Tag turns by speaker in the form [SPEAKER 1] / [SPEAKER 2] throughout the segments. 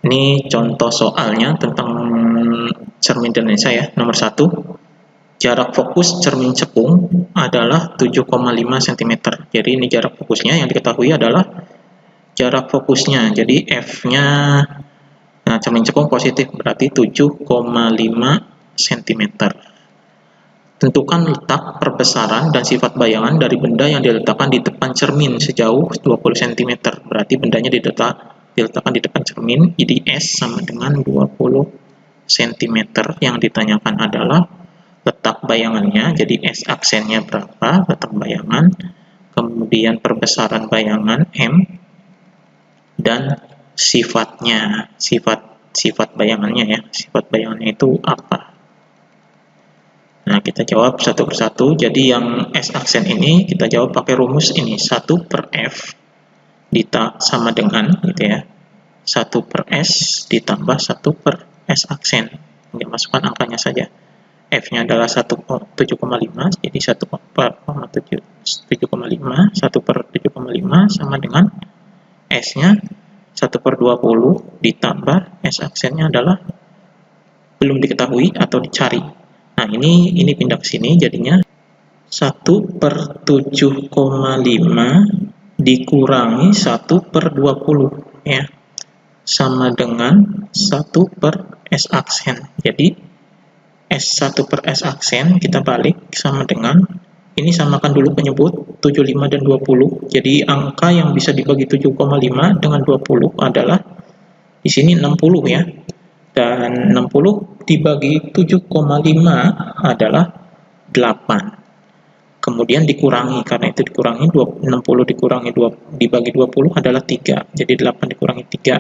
[SPEAKER 1] Ini contoh soalnya tentang cermin dan lensa ya. Nomor 1, jarak fokus cermin cekung adalah 7,5 cm. Jadi ini jarak fokusnya, yang diketahui adalah jarak fokusnya. Jadi F-nya, nah cermin cekung positif, berarti 7,5 cm. Tentukan letak, perbesaran, dan sifat bayangan dari benda yang diletakkan di depan cermin sejauh 20 cm. Berarti bendanya diletakkan di depan cermin, jadi S sama dengan 20 cm. Yang ditanyakan adalah letak bayangannya, jadi S aksennya berapa, letak bayangan, kemudian perbesaran bayangan M, dan sifatnya, sifat bayangannya ya, sifat bayangannya itu apa. Nah, kita jawab satu persatu. Jadi yang S aksen ini kita jawab pakai rumus ini, 1 per F sama dengan gitu ya, 1 per S ditambah 1 per S aksen. Tinggal masukkan angkanya saja. F-nya adalah 7,5, jadi 1 per 7,5, 1 per 7,5 sama dengan S-nya 1 per 20 ditambah S aksennya adalah belum diketahui atau dicari. Nah, ini pindah ke sini, jadinya 1 per 7,5 dikurangi 1 per 20 ya, sama dengan 1 per S aksen. Jadi S1 per S aksen kita balik sama dengan, ini samakan dulu penyebut 75 dan 20. Jadi angka yang bisa dibagi 7,5 dengan 20 adalah di sini 60 ya. Dan 60 dibagi 7,5 adalah 8. Kemudian dikurangi, karena itu dikurangi 60 dikurangi 2 dibagi 20 adalah 3. Jadi 8 dikurangi 3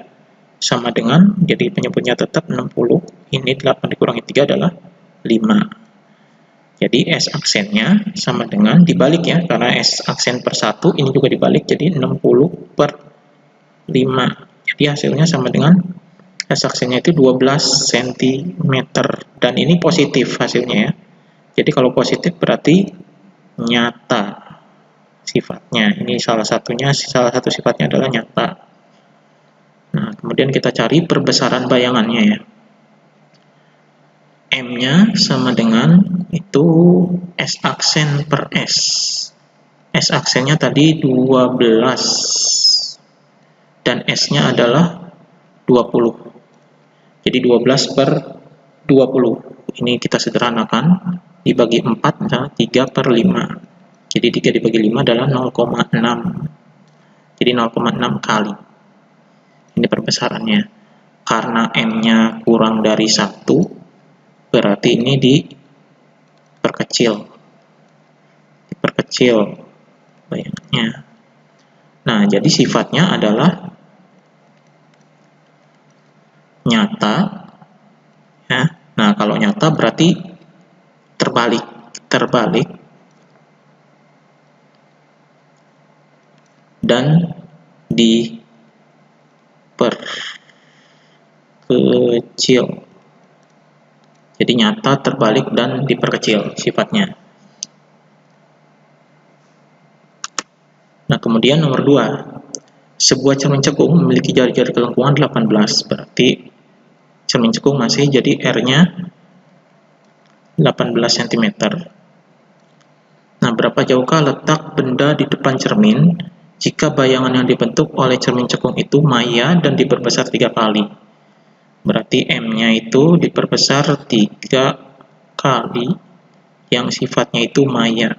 [SPEAKER 1] sama dengan, jadi penyebutnya tetap 60. Ini 8 dikurangi 3 adalah 5. Jadi S aksennya sama dengan dibalik ya, karena S aksen per 1 ini juga dibalik, jadi 60 per 5. Jadi hasilnya sama dengan S aksennya itu 12 cm, dan ini positif hasilnya ya. Jadi kalau positif berarti nyata sifatnya. Ini salah satu sifatnya adalah nyata. Nah, kemudian kita cari perbesaran bayangannya ya. M-nya sama dengan itu S aksen per S. S aksennya tadi 12 dan S-nya adalah 20. Jadi 12 per 20. Ini kita sederhanakan, dibagi 4 adalah 3 per 5. Jadi 3 dibagi 5 adalah 0,6. Jadi 0,6 kali. Ini perbesarannya. Karena M-nya kurang dari 1, berarti ini diperkecil bayangannya. Nah, jadi sifatnya adalah nyata ya. Nah, kalau nyata berarti terbalik dan diperkecil. Jadi nyata, terbalik, dan diperkecil sifatnya. Nah, kemudian nomor 2, sebuah cermin cekung memiliki jari-jari kelengkungan 18, berarti cermin cekung masih jadi R-nya 18 cm. Nah, berapa jauhkah letak benda di depan cermin jika bayangan yang dibentuk oleh cermin cekung itu maya dan diperbesar 3 kali? Berarti M-nya itu diperbesar 3 kali yang sifatnya itu maya.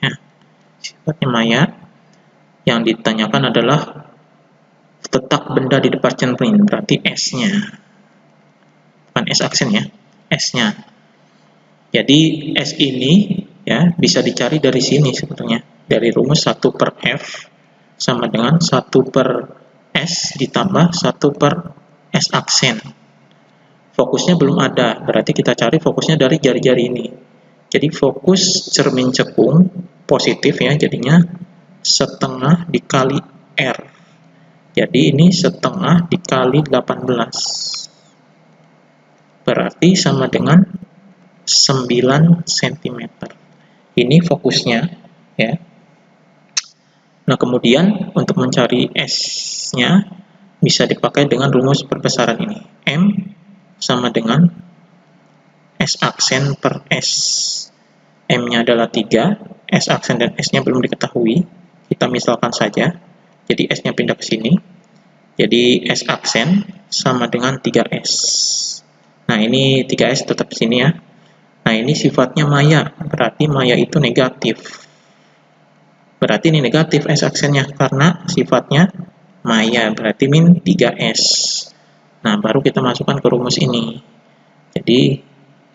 [SPEAKER 1] Ya, sifatnya maya. Yang ditanyakan adalah letak benda di depan cermin, berarti S-nya. Bukan S aksen ya, S-nya. Jadi S ini ya bisa dicari dari sini sebetulnya. Dari rumus 1 per F sama dengan 1 per S ditambah 1 per S aksen. Fokusnya belum ada, berarti kita cari fokusnya dari jari-jari ini. Jadi fokus cermin cekung positif ya, jadinya setengah dikali R. Jadi ini setengah dikali 18. Berarti sama dengan 9 cm. Ini fokusnya ya. Nah, kemudian untuk mencari S-nya bisa dipakai dengan rumus perbesaran ini. M sama dengan S aksen per S. M-nya adalah 3, S aksen dan S-nya belum diketahui. Kita misalkan saja. Jadi S-nya pindah ke sini. Jadi S aksen sama dengan 3S. Nah, ini 3S tetap di sini ya. Nah, ini sifatnya maya, berarti maya itu negatif. Berarti ini negatif S aksennya, karena sifatnya maya, berarti min 3S. Nah, baru kita masukkan ke rumus ini. Jadi,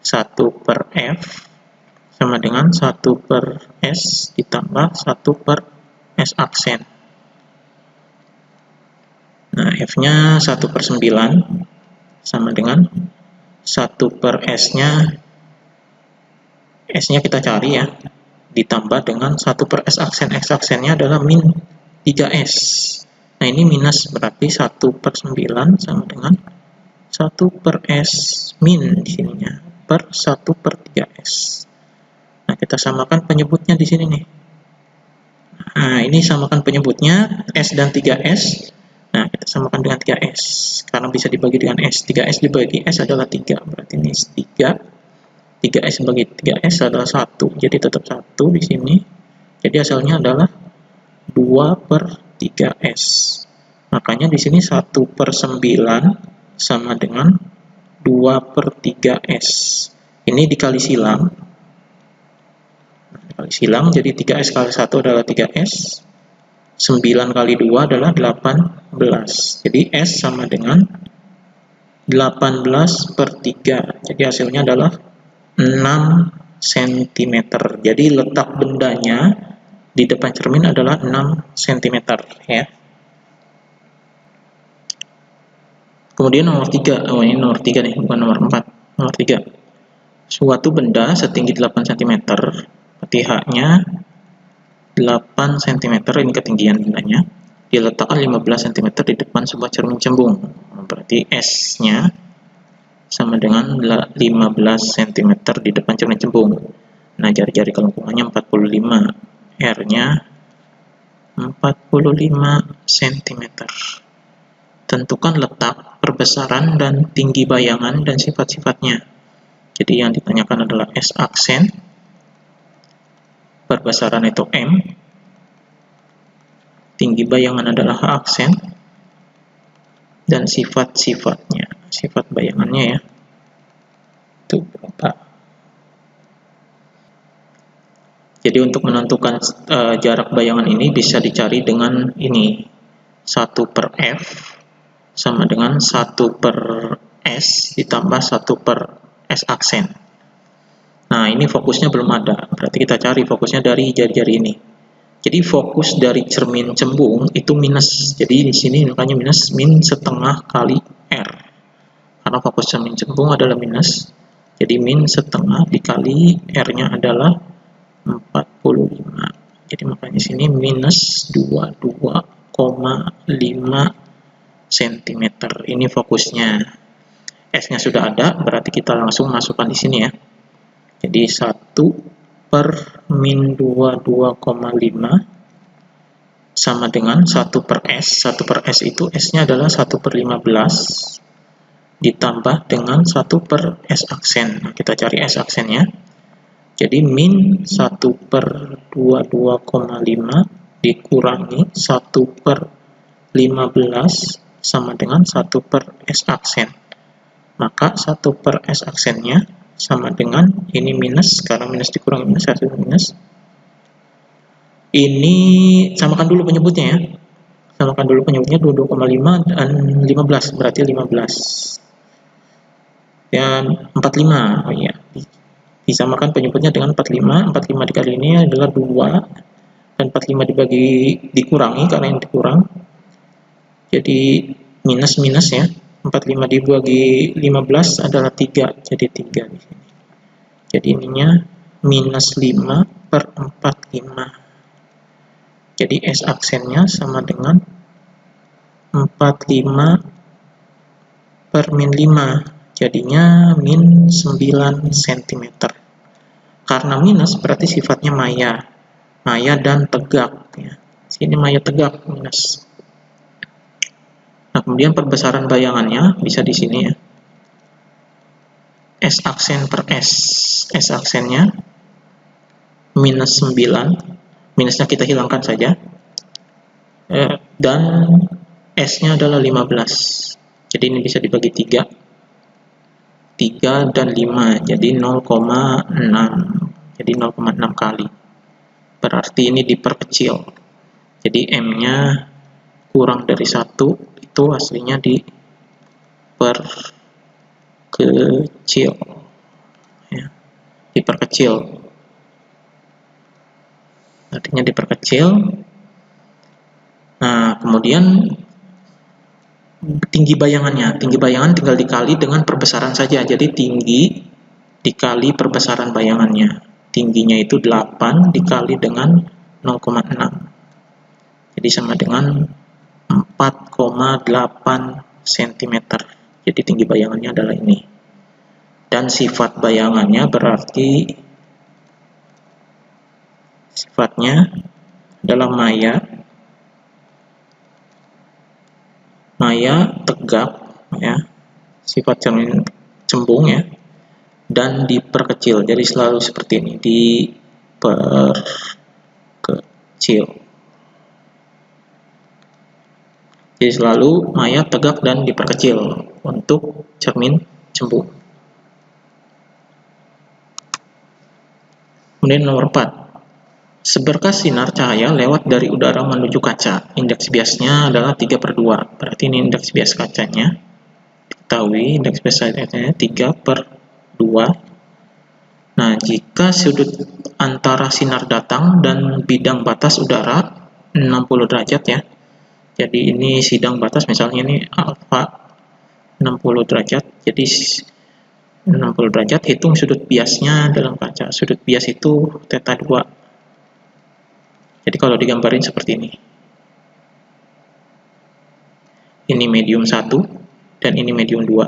[SPEAKER 1] 1 per F sama dengan 1 per S ditambah 1 per S aksen. Nah, F-nya 1 per 9 sama dengan 1 per S-nya kita cari ya, ditambah dengan 1 per S aksen. S aksennya adalah min 3S. Nah, ini minus, berarti 1 per 9 sama dengan 1 per S min di sininya per 1 per 3S. Nah, kita samakan penyebutnya di sini nih. Nah, ini samakan penyebutnya S dan 3S. Nah, kita samakan dengan 3S. Karena bisa dibagi dengan S. 3S dibagi S adalah 3. Berarti ini 3. 3S bagi 3S adalah 1. Jadi tetap 1 di sini. Jadi hasilnya adalah 2 per 3S. Makanya di sini 1 per 9 sama dengan 2 per 3S. Ini dikali silang. Jadi 3S kali 1 adalah 3S. 9 kali 2 adalah 18. Jadi S sama dengan 18 per 3. Jadi hasilnya adalah 6 cm. Jadi letak bendanya di depan cermin adalah 6 cm ya. Kemudian nomor 3. Oh, ini nomor 3 nih, bukan nomor 4. Nomor 3. Suatu benda setinggi 8 cm. Berarti H-nya 8 cm, ini ketinggian bendanya. Diletakkan 15 cm di depan sebuah cermin cembung. Berarti S-nya sama dengan 15 cm di depan cermin cembung. Nah, jari-jari kelengkungannya 45. R-nya 45 cm. Tentukan letak, perbesaran, dan tinggi bayangan dan sifat-sifatnya. Jadi yang ditanyakan adalah S aksen, perbesaran itu M, tinggi bayangan adalah H aksen, dan sifat-sifatnya. Sifat bayangannya ya. Itu berapa? Jadi untuk menentukan jarak bayangan ini bisa dicari dengan ini. 1 per F sama dengan 1 per S ditambah 1 per S aksen. Nah, ini fokusnya belum ada. Berarti kita cari fokusnya dari jari-jari ini. Jadi fokus dari cermin cembung itu minus. Jadi di sini makanya minus min setengah kali R. Karena fokus cermin cembung adalah minus. Jadi min setengah dikali R-nya adalah 45. Jadi makanya di sini minus 22,5 cm. Ini fokusnya. S-nya sudah ada, berarti kita langsung masukkan di sini ya. Jadi 1 per min 22,5 sama dengan 1 per S. 1 per S itu S-nya adalah 1 per 15 ditambah dengan 1 per S aksen. Nah, kita cari S aksennya. Jadi min 1 per 22,5 dikurangi 1 per 15 sama dengan 1 per S aksen. Maka 1 per S aksennya sama dengan ini minus, karena minus dikurangi minus, hasil minus. Ini samakan dulu penyebutnya ya. Samakan dulu penyebutnya 22,5 dan 15, berarti 15. Dan 45, oh iya. Disamakan penyebutnya dengan 45. 45 dikali ini adalah 2 dan 45 dikurangi karena yang dikurang. Jadi minus ya. 45 dibagi 15 adalah 3, jadi 3 di sini. Jadi ininya minus 5 per 45. Jadi S aksennya sama dengan 45 per min 5. Jadinya min 9 cm. Karena minus berarti sifatnya maya. Maya dan tegak ya. Sini maya tegak minus. Nah, kemudian perbesaran bayangannya bisa di sini ya. S aksen per S. S aksennya minus 9. Minusnya kita hilangkan saja. Dan S-nya adalah 15. Jadi ini bisa dibagi 3. 3 dan 5. Jadi 0,6. Jadi 0,6 kali. Berarti ini diperkecil. Jadi M-nya kurang dari 1, itu aslinya diperkecil. Ya, diperkecil. Artinya diperkecil. Nah, kemudian tinggi bayangannya. Tinggi bayangan tinggal dikali dengan perbesaran saja. Jadi tinggi dikali perbesaran bayangannya. Tingginya itu 8 dikali dengan 0,6. Jadi sama dengan 4,8 cm. Jadi tinggi bayangannya adalah ini. Dan sifat bayangannya berarti sifatnya adalah maya tegak ya, sifat cermin cembung ya, dan diperkecil. Jadi selalu seperti ini, diperkecil. Jadi selalu maya tegak dan diperkecil untuk cermin cembung. Kemudian nomor 4. Seberkas sinar cahaya lewat dari udara menuju kaca. Indeks biasnya adalah 3/2. Berarti ini indeks bias kacanya. Ketahui indeks bias kacanya 3/2. Nah, jika sudut antara sinar datang dan bidang batas udara 60 derajat ya. Jadi ini sidang batas, misalnya ini alfa 60 derajat. Jadi 60 derajat, hitung sudut biasnya dalam kaca. Sudut bias itu theta 2. Jadi kalau digambarin seperti ini. Ini medium 1 dan ini medium 2.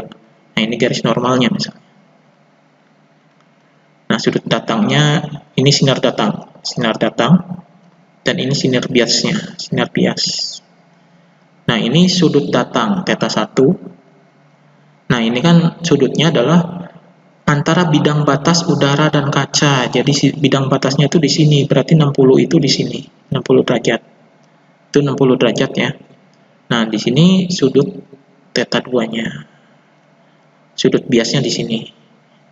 [SPEAKER 1] Nah, ini garis normalnya misalnya. Nah, sudut datangnya ini sinar datang dan ini sinar biasnya, sinar bias. Nah, ini sudut datang theta 1. Nah, ini kan sudutnya adalah antara bidang batas udara dan kaca. Jadi bidang batasnya itu di sini, berarti 60 itu di sini, 60 derajat. Itu 60 derajat ya. Nah, di sini sudut theta 2-nya. Sudut biasnya di sini.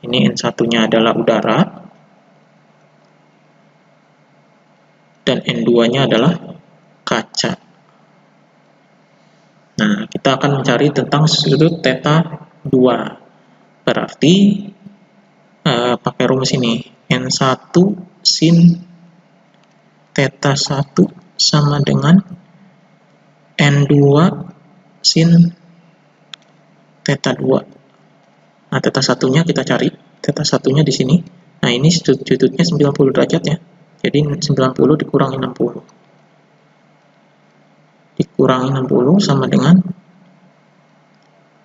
[SPEAKER 1] Ini N1-nya adalah udara dan N2-nya adalah kaca. Nah, kita akan mencari tentang sudut theta 2. Berarti pakai rumus ini, N1 sin theta 1 sama dengan N2 sin theta 2. Nah, theta 1-nya kita cari, theta 1-nya di sini. Nah, ini sudutnya 90 derajat ya. Jadi 90 dikurangi 60. Dikurangi 60 sama dengan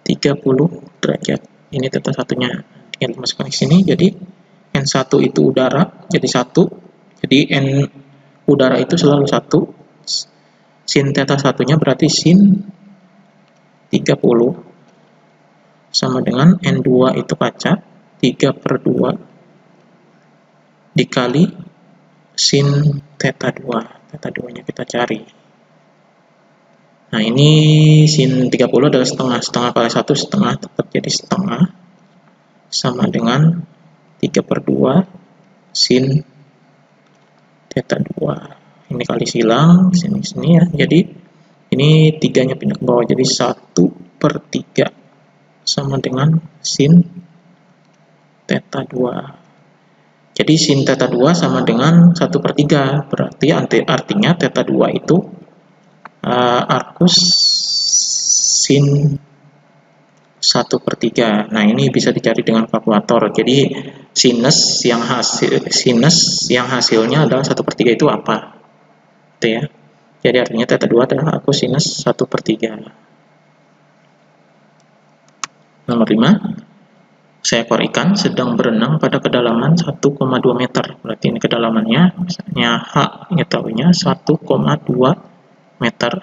[SPEAKER 1] 30 derajat. Ini theta 1-nya. Tinggal dimasukkan ke sini, jadi N1 itu udara, jadi 1. Jadi N udara itu selalu 1. Sin theta 1-nya berarti sin 30 sama dengan N2 itu kaca, 3/2 dikali sin theta 2. Theta 2-nya kita cari. Nah, ini sin 30 adalah setengah. Setengah kali 1 setengah, tetap jadi setengah. Sama dengan 3/2 sin theta 2. Ini kali silang, sini ya. Jadi ini 3-nya pindah ke bawah, jadi 1/3 sama dengan sin theta 2. Jadi sin theta 2 sama dengan 1/3. Berarti artinya theta 2 itu arcus sin 1/3. Nah, ini bisa dicari dengan kalkulator. Jadi sinus yang hasilnya adalah 1/3 itu apa? Itu ya. Jadi artinya theta 2 adalah arcus sinus 1/3. Nomor 5. Seekor ikan sedang berenang pada kedalaman 1,2 meter. Berarti ini kedalamannya, misalnya H, kita tahunya 1,2 meter.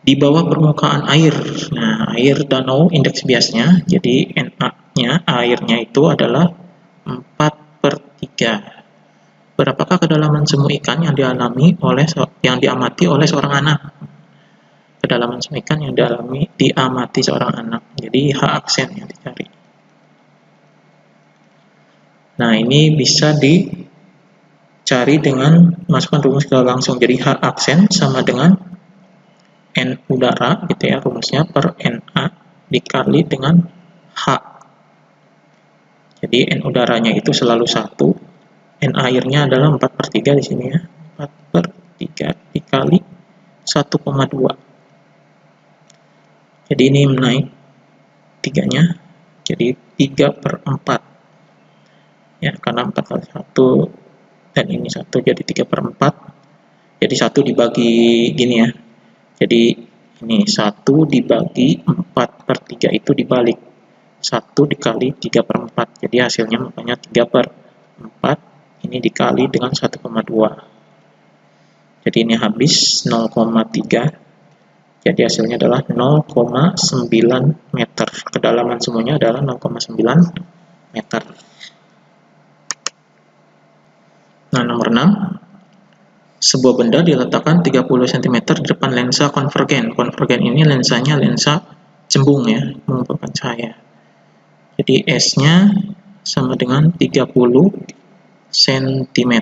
[SPEAKER 1] di bawah permukaan air. Nah, air danau indeks biasnya, jadi Na-nya, airnya itu adalah 4/3. Berapakah kedalaman semu ikan yang diamati oleh seorang anak? Kedalaman semu ikan yang diamati seorang anak. Jadi H aksen yang dicari. Nah, ini bisa dicari dengan masukkan rumus langsung. Jadi H aksen sama dengan N udara gitu ya, rumusnya per Na dikali dengan H. Jadi N udaranya itu selalu 1, N airnya adalah 4/3 di sini ya. 4/3 dikali 1,2. Jadi ini naik 3-nya, jadi 3/4. Ya, karena 4 kali 1 dan ini 1 jadi 3/4. Jadi 1 dibagi gini ya. Jadi ini 1 dibagi 4/3 itu dibalik. 1 dikali 3/4. Jadi hasilnya makanya 3/4. Ini dikali dengan 1,2. Jadi ini habis 0,3. Jadi hasilnya adalah 0,9 meter. Kedalaman semuanya adalah 0,9 meter. Nah, nomor 6. Sebuah benda diletakkan 30 cm di depan lensa konvergen. Konvergen ini lensanya lensa cembung ya, mengumpulkan cahaya. Jadi S-nya sama dengan 30 cm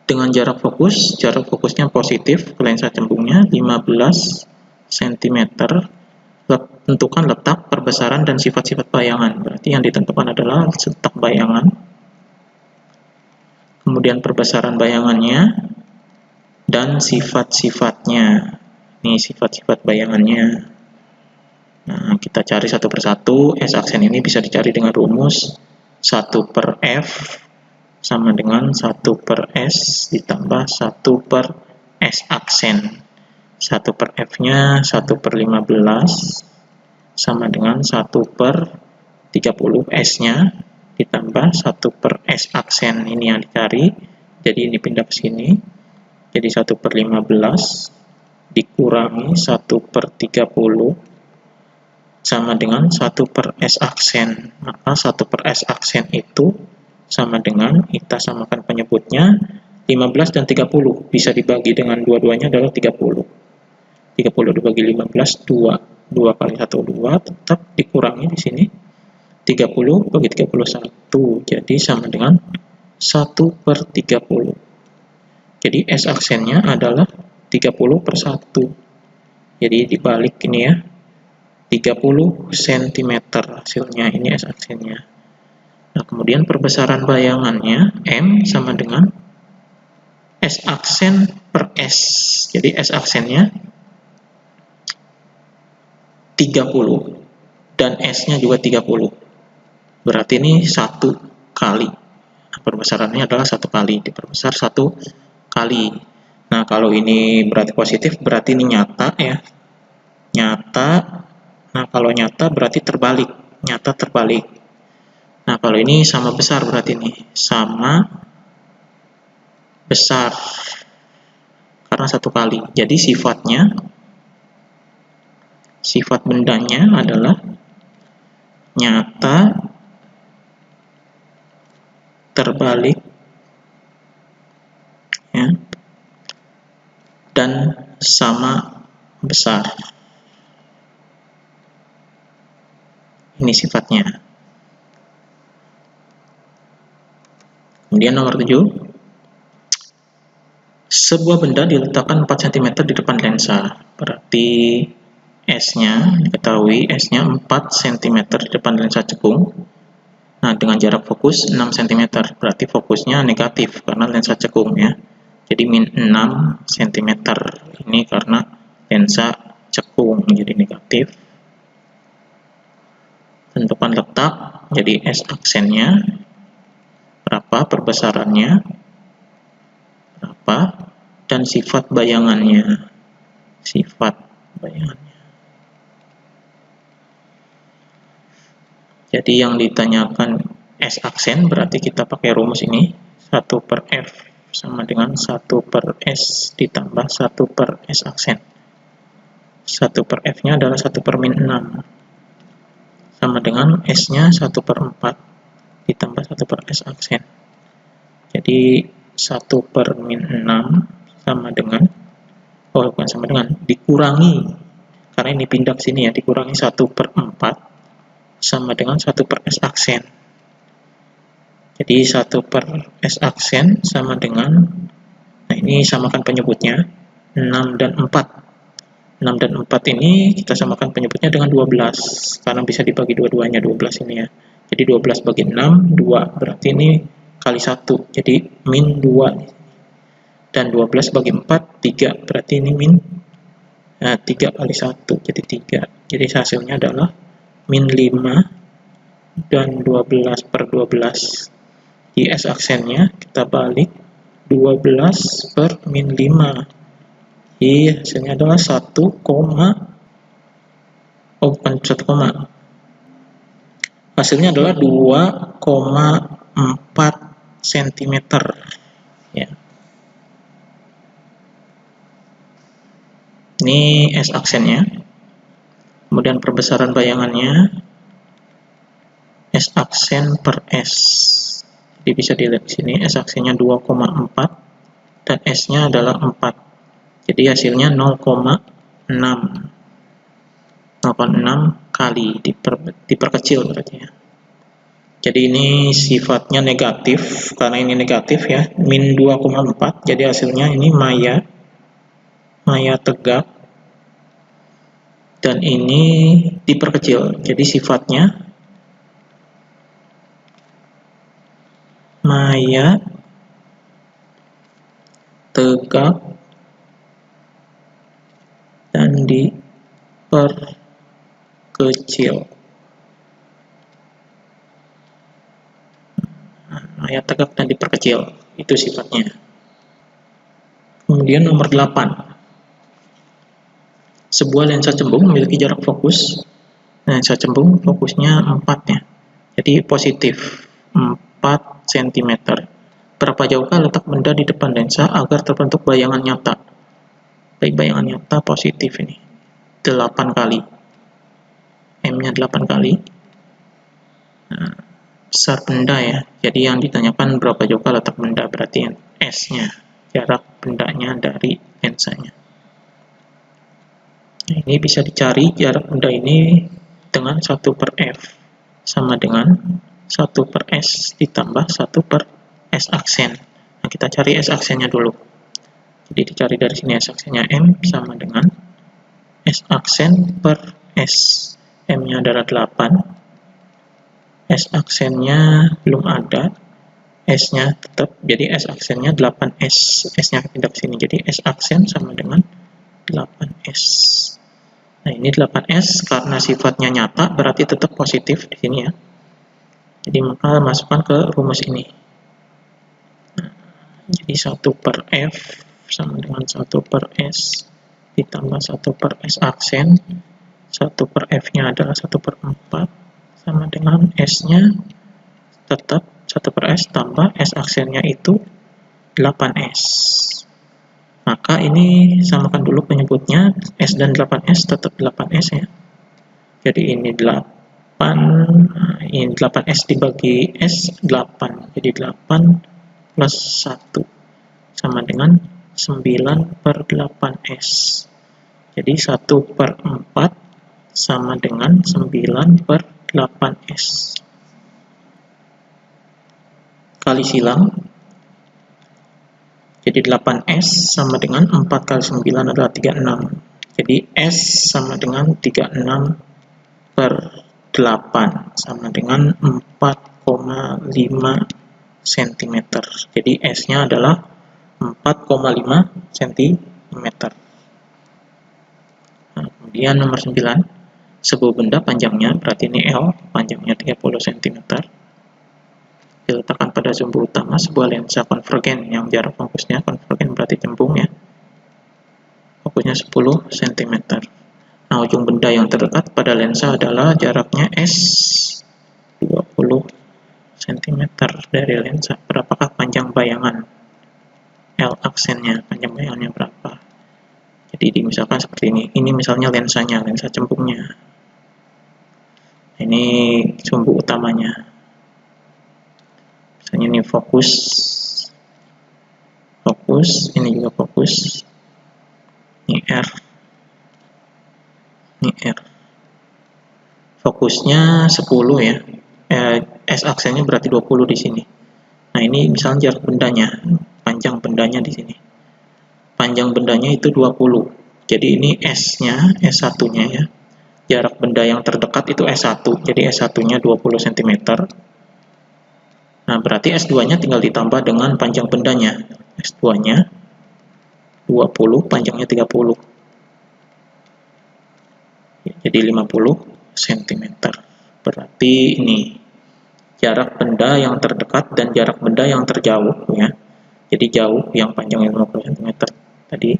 [SPEAKER 1] dengan jarak fokusnya positif ke lensa cembungnya 15 cm. Tentukan letak, perbesaran, dan sifat-sifat bayangan. Berarti yang ditentukan adalah letak bayangan, kemudian perbesaran bayangannya, dan sifat-sifatnya. Ini sifat-sifat bayangannya. Nah, kita cari satu persatu. S aksen ini bisa dicari dengan rumus 1/F sama dengan 1/S ditambah 1/S aksen. 1/F-nya 1/15 sama dengan 1/30. S-nya ditambah 1/S aksen, ini yang dicari. Jadi ini pindah ke sini, jadi 1/15 dikurangi 1/30 sama dengan 1/S aksen. Maka 1/S aksen itu sama dengan, kita samakan penyebutnya, 15 dan 30. Bisa dibagi dengan dua-duanya adalah 30. 30 dibagi 15, 2. 2 kali 1, 2. Tetap dikurangi di sini. 30 bagi 31, jadi sama dengan 1/30. Jadi S aksennya adalah 30/1. Jadi dibalik ini ya, 30 cm hasilnya, ini S aksennya. Nah, kemudian perbesaran bayangannya M sama dengan S aksen per S. Jadi S aksennya 30 dan S-nya juga 30. Berarti ini 1 kali. Perbesarannya adalah 1 kali, diperbesar 1 kali. Nah, kalau ini berarti positif, berarti ini nyata ya. Nyata. Nah, kalau nyata berarti terbalik. Nyata terbalik. Nah, kalau ini sama besar berarti ini. Sama besar. Karena 1 kali. Jadi sifat bendanya adalah nyata terbalik ya, dan sama besar. Ini sifatnya. Kemudian nomor 7. Sebuah benda diletakkan 4 cm di depan lensa. Berarti S-nya diketahui, S-nya 4 cm di depan lensa cekung. Nah, dengan jarak fokus 6 cm, berarti fokusnya negatif karena lensa cekung ya. Jadi min 6 cm. Ini karena lensa cekung, jadi negatif. Tentukan letak, jadi S aksennya berapa, perbesarannya berapa, dan sifat bayangannya. Sifat bayangannya. Jadi yang ditanyakan S aksen, berarti kita pakai rumus ini, 1/F sama dengan 1/S ditambah 1/S aksen. 1 per F-nya adalah 1 per min 6. Sama dengan S-nya 1 per 4 ditambah 1 per S aksen. Jadi 1 per min 6 sama dengan, bukan sama dengan, dikurangi, karena ini pindah ke sini ya, dikurangi 1 per 4 sama dengan 1 per S aksen. Jadi 1 per S aksen sama dengan, nah ini samakan penyebutnya, 6 dan 4. 6 dan 4 ini kita samakan penyebutnya dengan 12, karena bisa dibagi dua-duanya 12 ini ya. Jadi 12 bagi 6, 2, berarti ini kali 1, jadi min 2. Dan 12 bagi 4, 3, berarti ini min 3 kali 1, jadi 3. Jadi hasilnya adalah min 5 dan 12 per 12. Di S aksennya kita balik 12 per min 5. Hasilnya adalah 1, bukan 1, hasilnya adalah 2,4 cm ya. Ini S aksennya. Kemudian perbesaran bayangannya S aksen per S. Jadi bisa dilihat di sini S aksennya 2,4 dan S-nya adalah 4. Jadi hasilnya 0,6 kali diperkecil berarti ya. Jadi ini sifatnya negatif, karena ini negatif ya, min 2,4. Jadi hasilnya ini maya tegak, dan ini diperkecil. Jadi sifatnya maya tegak dan diperkecil. Maya tegak dan diperkecil, itu sifatnya. Kemudian nomor 8. Sebuah lensa cembung memiliki jarak fokus. Lensa cembung fokusnya 4 ya. Jadi positif 4 cm. Berapa jauhkah letak benda di depan lensa agar terbentuk bayangan nyata? Baik, bayangan nyata positif ini 8 kali. M-nya 8 kali. Nah, besar benda ya. Jadi yang ditanyakan berapa jauhkah letak benda, berarti S-nya, jarak bendanya dari lensanya. Nah, ini bisa dicari jarak benda ini dengan 1 per F sama dengan 1 per S ditambah 1 per S aksen. Nah, kita cari S aksennya dulu. Jadi dicari dari sini S aksennya M sama dengan S aksen per S. M-nya adalah 8. S aksennya belum ada. S-nya tetap, jadi S aksennya 8S. S-nya pindah ke sini, jadi S aksen sama dengan 8S. Nah, ini 8S karena sifatnya nyata berarti tetap positif di sini ya. Jadi maka masukkan ke rumus ini. Nah, jadi 1 per F sama dengan 1 per S ditambah 1 per S aksen. 1 per F-nya adalah 1 per 4 sama dengan S-nya tetap 1 per S tambah S aksennya itu 8S. Maka ini samakan dulu penyebutnya, S dan 8S tetap 8S ya. Jadi ini 8, ini 8S dibagi S 8, jadi 8 plus 1 sama dengan 9 per 8S. Jadi 1 per 4 sama dengan 9 per 8S. Kali silang. Jadi 8S sama dengan 4 kali 9 adalah 36. Jadi S sama dengan 36 per 8 sama dengan 4,5 cm. Jadi S-nya adalah 4,5 cm. Nah, kemudian nomor 9. Sebuah benda panjangnya, berarti ini L, panjangnya 30 cm. Diletakkan pada sumbu utama sebuah lensa konvergen yang jarak fokusnya, konvergen berarti cembung ya, fokusnya 10 cm. Nah, ujung benda yang terdekat pada lensa adalah jaraknya S 20 cm dari lensa. Berapakah panjang bayangan L aksennya? Panjang bayangannya berapa? Jadi misalkan seperti ini misalnya lensanya, lensa cembungnya. Ini sumbu utamanya. Misalnya ini fokus, ini juga fokus. Ini R. Fokusnya 10 ya. S aksennya berarti 20 di sini. Nah, ini misalnya jarak bendanya, panjang bendanya di sini. Panjang bendanya itu 20. Jadi ini S-nya, S1-nya ya. Jarak benda yang terdekat itu S1. Jadi S1-nya 20 cm. Nah, berarti S2-nya tinggal ditambah dengan panjang bendanya. S2-nya 20, panjangnya 30. Jadi 50 cm. Berarti ini jarak benda yang terdekat dan jarak benda yang terjauh ya. Jadi jauh yang panjangnya 50 cm tadi.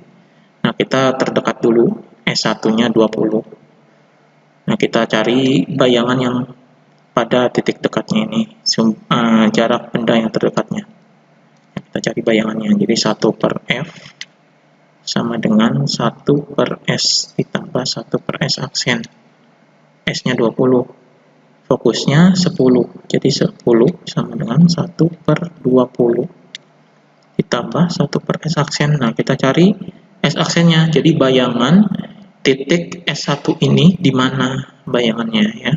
[SPEAKER 1] Nah, kita terdekat dulu, S1-nya 20. Nah, kita cari bayangan yang pada titik dekatnya ini, jarak benda yang terdekatnya. Kita cari bayangannya. Jadi 1/F sama dengan 1/S ditambah 1/S aksen. S-nya 20. Fokusnya 10. Jadi 10 sama dengan 1/20 ditambah 1/S aksen. Nah, kita cari S aksennya. Jadi bayangan titik S1 ini di mana bayangannya ya.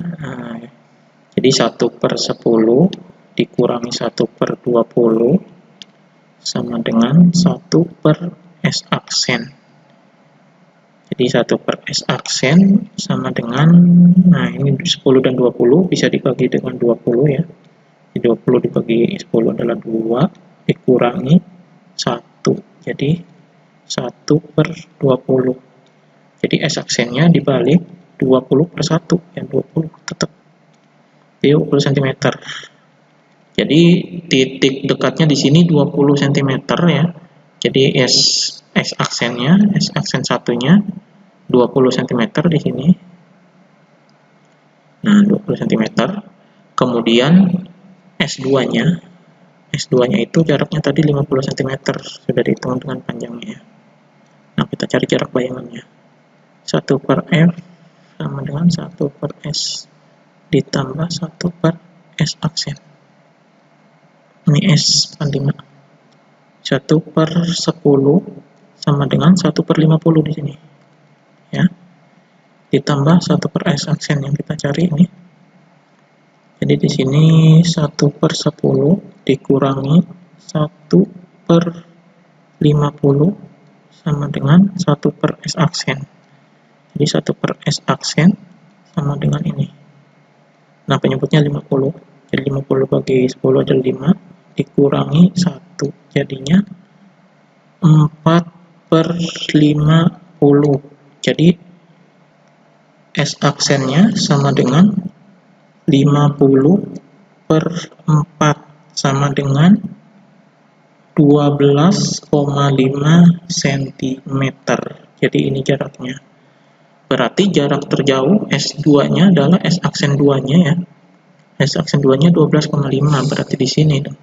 [SPEAKER 1] Nah, jadi 1/10 dikurangi 1/20 sama dengan 1/S aksen. Jadi 1/S aksen sama dengan, nah ini 10 dan 20 bisa dibagi dengan 20 ya. Jadi 20 dibagi 10 adalah 2, dikurangi 1. Jadi 1/20. Jadi S aksennya dibalik 20/1, yang 20 tetap 20 cm. Jadi titik dekatnya di sini 20 cm ya. Jadi S aksennya, S aksen satunya 20 cm di sini. Nah, 20 cm. Kemudian S2-nya itu jaraknya tadi 50 cm, sudah dihitung dengan panjangnya. Nah, kita cari jarak bayangannya. 1/F sama dengan 1/S ditambah 1/S aksen. Ini S pandima. 1/10 sama dengan 1/50 di sini. Ya. Ditambah 1/S aksen yang kita cari ini. Jadi di sini 1/10 dikurangi 1/50 sama dengan 1/S aksen. Jadi 1/S aksen sama dengan ini. Nah, penyebutnya 50. Jadi 50 bagi 10 adalah 5, dikurangi 1. Jadinya 4/50. Jadi S aksennya sama dengan 50/4 sama dengan 12,5 cm. Jadi ini jaraknya. Berarti jarak terjauh S2-nya adalah S aksen 2-nya ya. S aksen 2-nya 12,5, berarti di sini dong.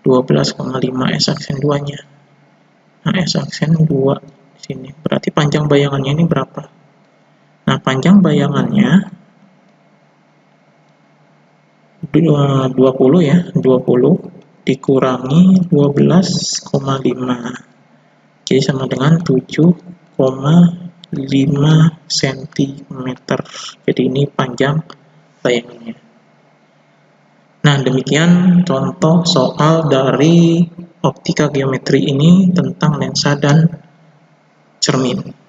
[SPEAKER 1] 12,5 S aksen 2-nya. Nah, S aksen 2 di sini. Berarti panjang bayangannya ini berapa? Nah, panjang bayangannya 20 ya, 20 dikurangi 12,5. Jadi sama dengan 7,5 cm. Jadi ini panjang bayangannya. Nah, demikian contoh soal dari optika geometri ini tentang lensa dan cermin.